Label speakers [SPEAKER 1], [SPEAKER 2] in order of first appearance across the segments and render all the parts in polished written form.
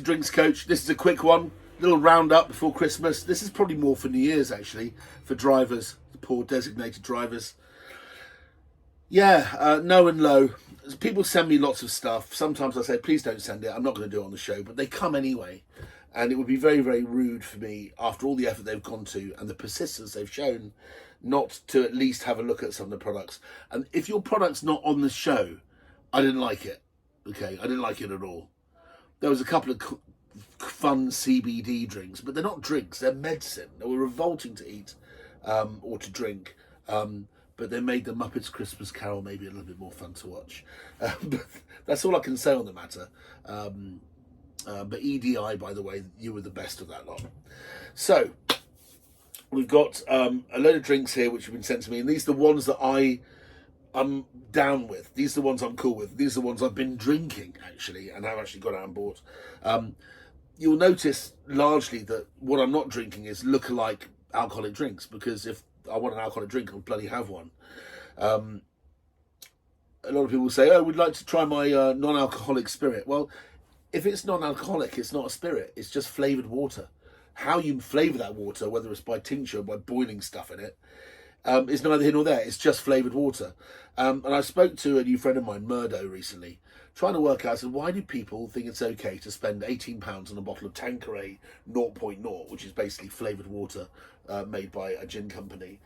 [SPEAKER 1] Drinks Coach. This is a quick one, little roundup before Christmas. This is probably more for New Year's actually, for drivers, the poor designated drivers. Yeah, no and low. People send me lots of stuff. Sometimes I say, please don't send it. I'm not going to do it on the show, but they come anyway. And it would be very, very rude for me, after all the effort they've gone to and the persistence they've shown, not to at least have a look at some of the products. And if your product's not on the show, I didn't like it. Okay, I didn't like it at all. There was a couple of fun CBD drinks, but they're not drinks, they're medicine. They were revolting to eat or to drink. But they made the Muppets Christmas Carol maybe a little bit more fun to watch. But that's all I can say on the matter. But EDI, by the way, you were the best of that lot. So, we've got a load of drinks here which have been sent to me, and these are the ones that I'm down with. These are the ones I'm cool with. These are the ones I've been drinking, actually, and I've actually got out and bought. You'll notice largely that what I'm not drinking is look-alike alcoholic drinks, because if I want an alcoholic drink, I'll bloody have one. A lot of people say, oh, we'd like to try my non-alcoholic spirit. Well, if it's non-alcoholic, it's not a spirit. It's just flavoured water. How you flavour that water, whether it's by tincture or by boiling stuff in it, is neither here nor there. It's just flavoured water. And I spoke to a new friend of mine, Murdo, recently, trying to work out, so why do people think it's okay to spend £18 on a bottle of Tanqueray 0.0, which is basically flavoured water made by a gin company,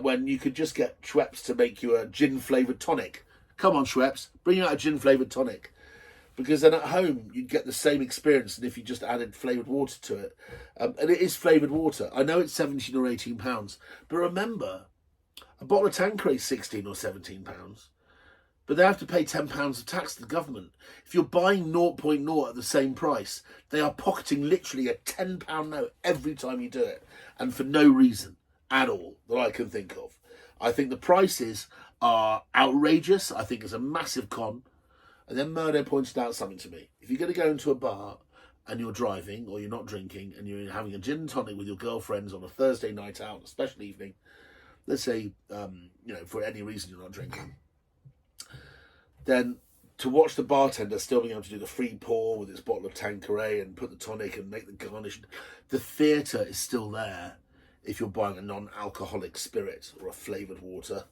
[SPEAKER 1] when you could just get Schweppes to make you a gin-flavoured tonic. Come on, Schweppes, bring out a gin-flavoured tonic. Because then at home, you'd get the same experience than if you just added flavoured water to it. And it is flavoured water. I know it's 17 or £18, but remember, a bottle of Tanqueray is £16 or £17, but they have to pay £10 of tax to the government. If you're buying 0.0 at the same price, they are pocketing literally a £10 note every time you do it, and for no reason at all that I can think of. I think the prices are outrageous. I think it's a massive con. And then Murdo pointed out something to me. If you're going to go into a bar and you're driving or you're not drinking and you're having a gin and tonic with your girlfriends on a Thursday night out, a special evening, let's say, for any reason you're not drinking, then to watch the bartender still being able to do the free pour with its bottle of Tanqueray and put the tonic and make the garnish, the theatre is still there if you're buying a non-alcoholic spirit or a flavoured water.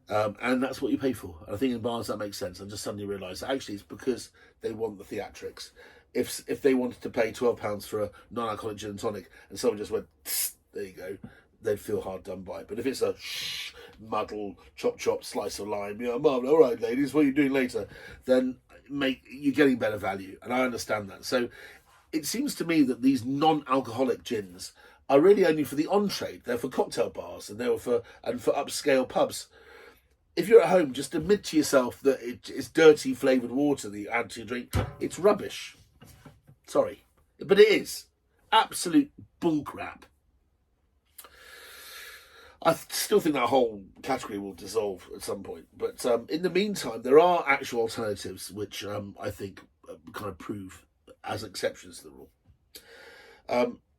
[SPEAKER 1] And that's what you pay for. And I think in bars that makes sense. I just suddenly realised that actually it's because they want the theatrics. If they wanted to pay £12 for a non-alcoholic gin and tonic and someone just went, there you go, they'd feel hard done by. But if it's a muddle, chop, slice of lime, Mum, all right, ladies, what are you doing later? Then you're getting better value. And I understand that. So it seems to me that these non-alcoholic gins are really only for the on-trade. They're for cocktail bars and for upscale pubs. If you're at home, just admit to yourself that it's dirty flavoured water that you add to your drink. It's rubbish. Sorry. But it is. Absolute bullcrap. I still think that whole category will dissolve at some point. But in the meantime, there are actual alternatives which I think kind of prove as exceptions to the rule.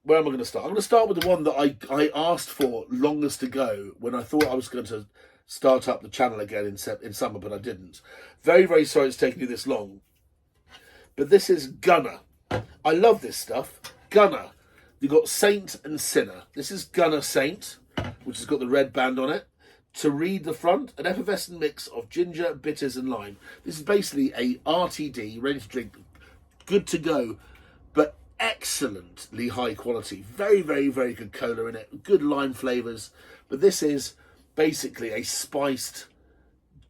[SPEAKER 1] Where am I going to start? I'm going to start with the one that I asked for longest ago when I thought I was going to start up the channel again in summer, but I didn't. Very, very sorry it's taken you this long. But this is Gunner. I love this stuff. Gunner. You've got Saint and Sinner. This is Gunner Saint, which has got the red band on it. To read the front, an effervescent mix of ginger, bitters and lime. This is basically a RTD, ready to drink, good to go, but excellently high quality. Very, very, very good cola in it. Good lime flavours. But this is basically a spiced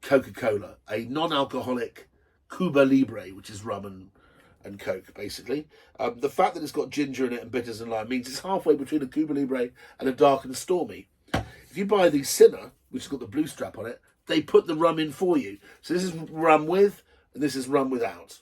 [SPEAKER 1] Coca-Cola, a non-alcoholic Cuba Libre, which is rum and Coke, basically. The fact that it's got ginger in it and bitters and lime means it's halfway between a Cuba Libre and a Dark and Stormy. If you buy the Sinner, which has got the blue strap on it, they put the rum in for you. So this is rum with, and this is rum without.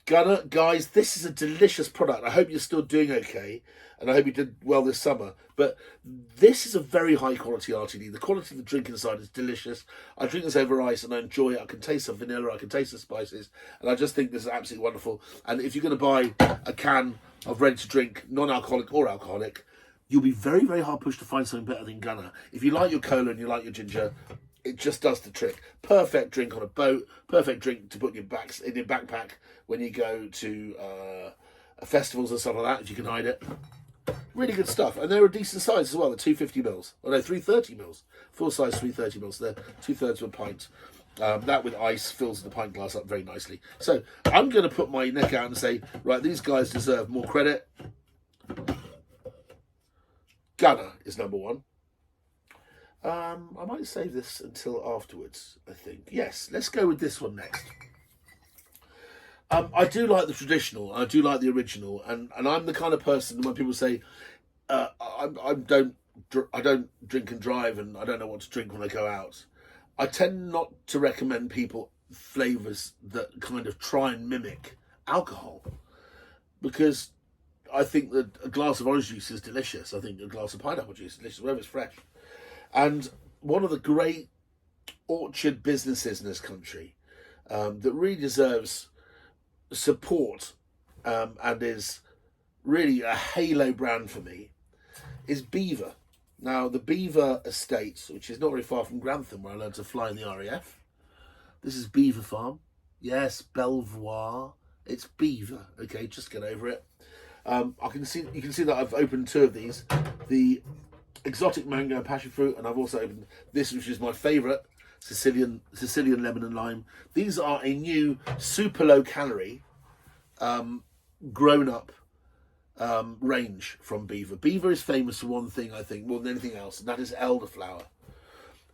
[SPEAKER 1] Gunner, guys, this is a delicious product. I hope you're still doing okay, and I hope you did well this summer. But this is a very high quality RTD. The quality of the drink inside is delicious. I drink this over ice and I enjoy it. I can taste the vanilla, I can taste the spices, and I just think this is absolutely wonderful. And if you're going to buy a can of ready to drink, non-alcoholic or alcoholic, you'll be very, very hard pushed to find something better than Gunner. If you like your cola and you like your ginger, It just does the trick. Perfect drink on a boat. Perfect drink to put in your backpack when you go to festivals and stuff like that, if you can hide it. Really good stuff. And they're a decent size as well. They're 250 mils. Oh no, 330 mils. Full size 330 mils. They're 2/3 of a pint. That with ice fills the pint glass up very nicely. So I'm going to put my neck out and say, right, these guys deserve more credit. Gunner is number one. I might save this until afterwards, I think. Yes, let's go with this one next. I do like the traditional. I do like the original, and I'm the kind of person when people say I don't drink and drive, and I don't know what to drink when I go out. I tend not to recommend people flavours that kind of try and mimic alcohol, because I think that a glass of orange juice is delicious. I think a glass of pineapple juice is delicious, wherever it's fresh. And one of the great orchard businesses in this country that really deserves support and is really a halo brand for me is Beaver. Now, the Beaver estate, which is not very far from Grantham, where I learned to fly in the RAF. This is Beaver Farm. Yes, Belvoir. It's Beaver. Okay, just get over it. You can see that I've opened two of these. The exotic mango and passion fruit, and I've also opened this, which is my favourite, Sicilian lemon and lime. These are a new super low calorie grown up range from Beaver. Beaver is famous for one thing, I think, more than anything else, and that is elderflower.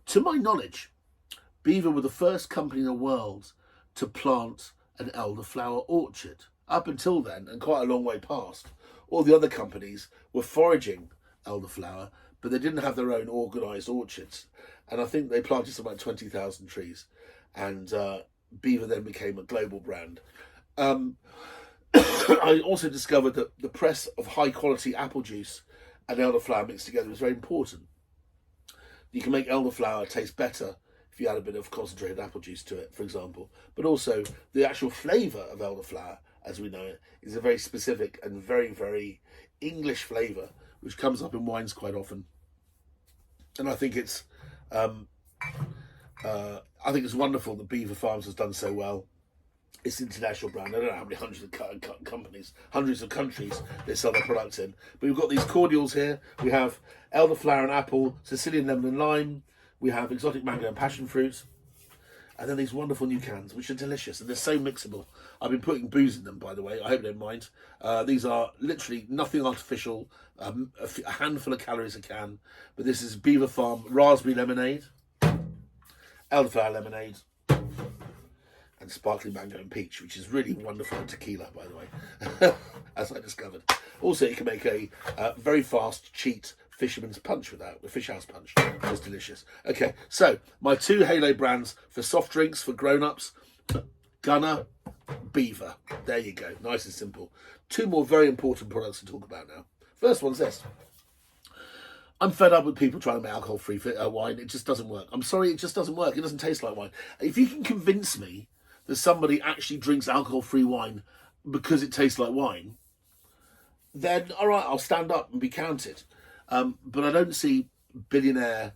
[SPEAKER 1] To my knowledge, Beaver were the first company in the world to plant an elderflower orchard. Up until then, and quite a long way past, all the other companies were foraging elderflower, but they didn't have their own organised orchards. And I think they planted something like 20,000 trees. And Beaver then became a global brand. I also discovered that the press of high quality apple juice and elderflower mixed together is very important. You can make elderflower taste better if you add a bit of concentrated apple juice to it, for example. But also the actual flavour of elderflower, as we know it, is a very specific and very, very English flavour, which comes up in wines quite often. And I think it's wonderful that Beaver Farms has done so well. It's an international brand. I don't know how many hundreds of companies, hundreds of countries they sell their products in. But we've got these cordials here. We have elderflower and apple, Sicilian lemon and lime. We have exotic mango and passion fruit. And then these wonderful new cans, which are delicious, and they're so mixable. I've been putting booze in them, by the way. I hope you don't mind. These are literally nothing artificial, a handful of calories a can. But this is Beaver Farm raspberry lemonade, elderflower lemonade, and sparkling mango and peach, which is really wonderful tequila, by the way, as I discovered. Also, you can make a very fast, cheat fisherman's punch with that, the fish house punch. It's delicious. Okay, so my two halo brands for soft drinks for grown-ups, Gunner, Beaver. There you go, nice and simple. Two more very important products to talk about now. First one's this. I'm fed up with people trying to make alcohol-free wine. It just doesn't work. I'm sorry, it just doesn't work. It doesn't taste like wine. If you can convince me that somebody actually drinks alcohol-free wine because it tastes like wine, then all right, I'll stand up and be counted. But I don't see billionaire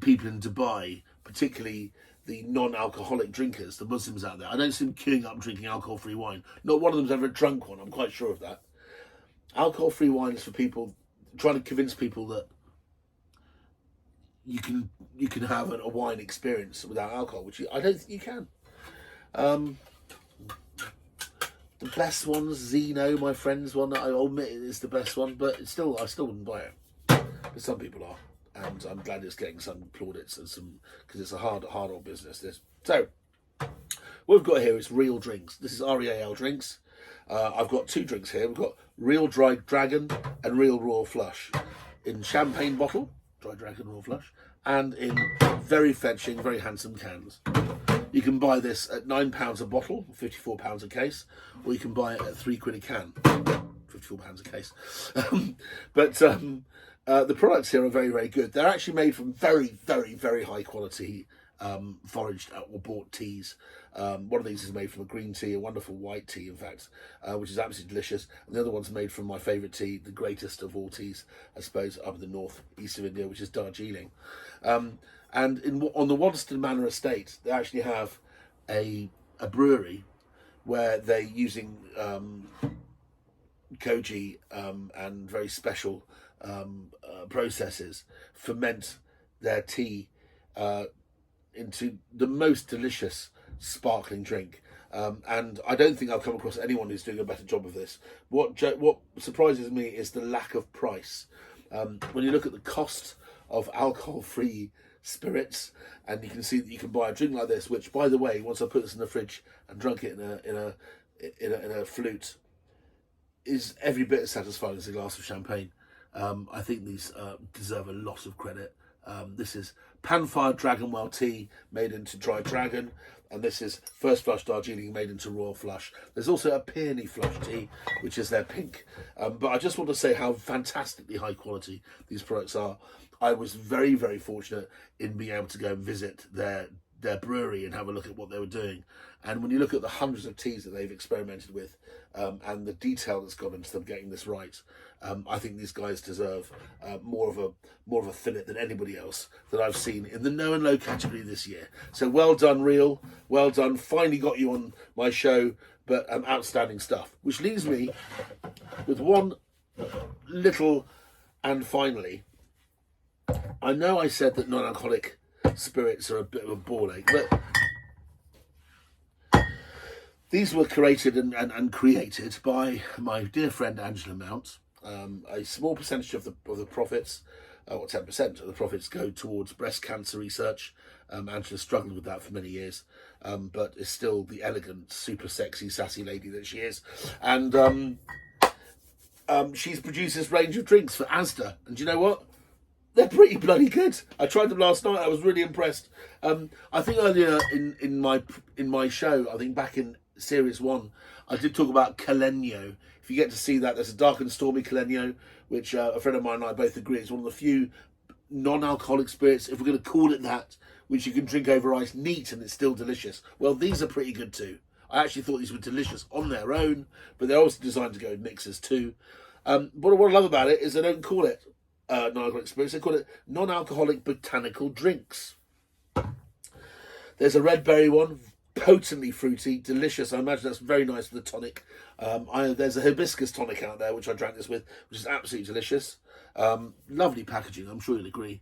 [SPEAKER 1] people in Dubai, particularly the non-alcoholic drinkers, the Muslims out there. I don't see them queuing up drinking alcohol-free wine. Not one of them's ever drunk one, I'm quite sure of that. Alcohol-free wine is for people trying to convince people that you can have a wine experience without alcohol, which I don't think you can. The best one's Zeno, my friend's one. I admit it is the best one, but I still wouldn't buy it. But some people are, and I'm glad it's getting some plaudits and some, because it's a hard old business. This. So what we've got here is real drinks. This is REAL drinks. I've got two drinks here. We've got Real Dry Dragon and Real Royal Flush in champagne bottle, Dry Dragon Royal Flush, and in very fetching, very handsome cans. You can buy this at £9 a bottle, £54 a case, or you can buy it at £3 a can, £54 a case. But the products here are very, very good. They're actually made from very, very, very high quality foraged or bought teas. One of these is made from a green tea, a wonderful white tea, in fact, which is absolutely delicious. And the other one's made from my favourite tea, the greatest of all teas, I suppose, up in the north east of India, which is Darjeeling. And on the Waddesdon Manor estate, they actually have a brewery where they're using koji and very special processes, ferment their tea into the most delicious sparkling drink. And I don't think I've come across anyone who's doing a better job of this. What surprises me is the lack of price. When you look at the cost of alcohol-free spirits, and you can see that you can buy a drink like this, which, by the way, once I put this in the fridge and drunk it in a flute, is every bit as satisfying as a glass of champagne. I think these deserve a lot of credit. This is pan-fired Dragonwell tea made into dry dragon, and this is First Flush Darjeeling made into Royal Flush. There's also a Peony Flush tea, which is their pink. But I just want to say how fantastically high quality these products are. I was very, very fortunate in being able to go and visit their brewery and have a look at what they were doing. And when you look at the hundreds of teas that they've experimented with, and the detail that's gone into them getting this right, I think these guys deserve more of a fillet than anybody else that I've seen in the no and low category this year. So well done, Real. Well done. Finally got you on my show, but outstanding stuff. Which leaves me with one little and finally. I know I said that non-alcoholic spirits are a bit of a ball ache, but these were created and created by my dear friend Angela Mount. A small percentage of the profits, or 10% of the profits, go towards breast cancer research. Angela struggled with that for many years, but is still the elegant, super sexy, sassy lady that she is. And she's produced this range of drinks for ASDA. And do you know what? They're pretty bloody good. I tried them last night. I was really impressed. I think earlier in my show, I think back in Series 1, I did talk about Calenio. If you get to see that, there's a dark and stormy Calenio, which a friend of mine and I both agree is one of the few non-alcoholic spirits, if we're going to call it that, which you can drink over ice neat and it's still delicious. Well, these are pretty good too. I actually thought these were delicious on their own, but they're also designed to go in mixers too. But what I love about it is they don't call it non-alcoholic spirits, they call it non-alcoholic botanical drinks. There's a red berry one, potently fruity, delicious. I imagine that's very nice for the tonic. There's a hibiscus tonic out there, which I drank this with, which is absolutely delicious. Lovely packaging, I'm sure you'll agree.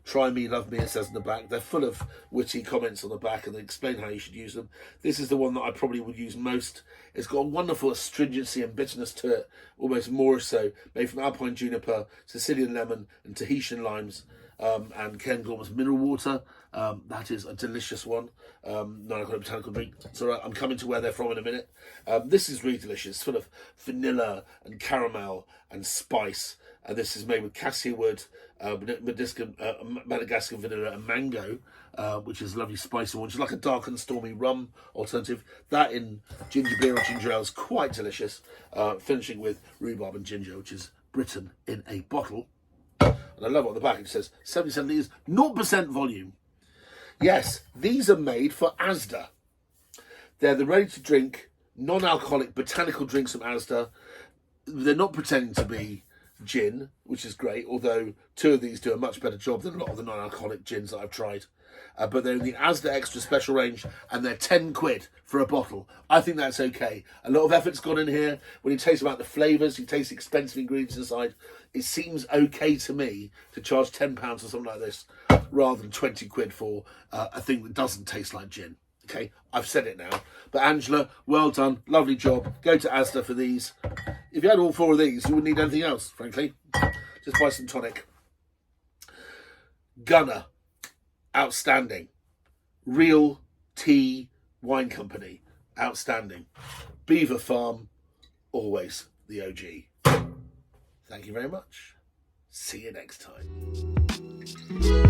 [SPEAKER 1] Try me, love me, it says in the back. They're full of witty comments on the back, and they explain how you should use them. This is the one that I probably would use most. It's got a wonderful astringency and bitterness to it, almost more so, made from alpine juniper, Sicilian lemon, and Tahitian limes, and Ken Gorman's mineral water. That is a delicious one. Non-alcoholic botanical drink. So I'm coming to where they're from in a minute. This is really delicious, full of vanilla and caramel and spice. And this is made with cassia wood, Madagascar vanilla and mango, which is a lovely spicy one, which is like a dark and stormy rum alternative. That in ginger beer or ginger ale is quite delicious. Finishing with rhubarb and ginger, which is Britain in a bottle. And I love it on the back. It says 77 litres, 0% volume. Yes, these are made for ASDA. They're the ready-to-drink, non-alcoholic botanical drinks from ASDA. They're not pretending to be gin, which is great, although two of these do a much better job than a lot of the non-alcoholic gins that I've tried. But they're in the ASDA Extra Special range, and they're 10 quid for a bottle. I think that's okay. A lot of effort's gone in here. When you taste about the flavours, you taste the expensive ingredients inside, it seems okay to me to charge £10 or something like this, rather than 20 quid for a thing that doesn't taste like gin. Okay, I've said it now. But Angela, well done, lovely job. Go to ASDA for these. If you had all four of these, you wouldn't need anything else, frankly. Just buy some tonic. Gunner, outstanding. Real Tea Wine Company, outstanding. Beaver Farm, always the OG. Thank you very much. See you next time.